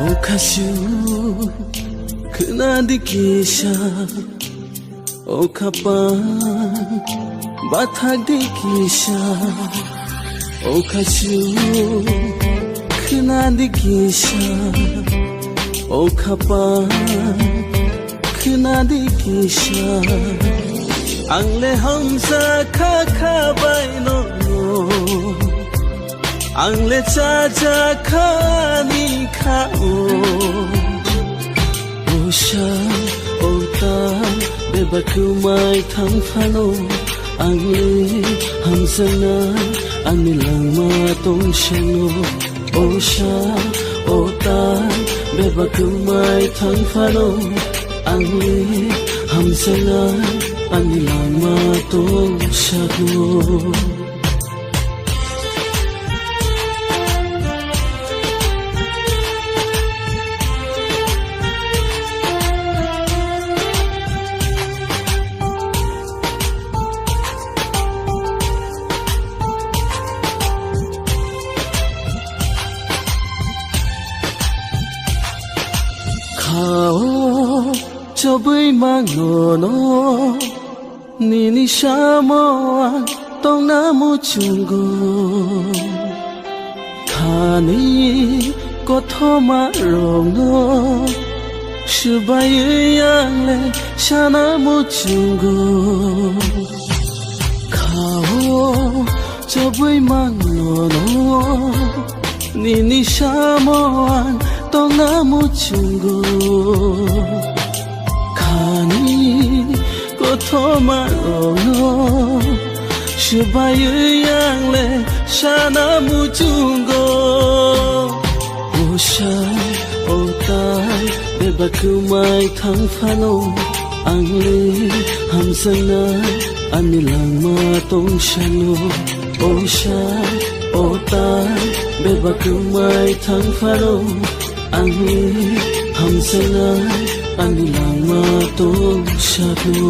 Okashu kunadikisha okapan bathagdikisha Okashu kunadikisha okapan kunadikisha Angle hamza kha baino Angle cha khani khao Osha ota bebakumai thang phano Angle hamzana anilangma tong shano Osha ota bebakumai thang phano Angle hamzana anilangma tong shano Khao cho bơi mang nô nô Nini shamoan tong namu chungo Khani ko thoma rong no Shubayu yang le shanamu chungo Khao cho bơi mang nô nô Nini shamoan tong namu chungo Khani ko thoma rono Shubayu yang le shanamu chungo Oshai otai bebakumai thang phano Angle hamzana anilangma tong shano Oshai otai bebakumai thang phano Angle hamzana anilangma tong shano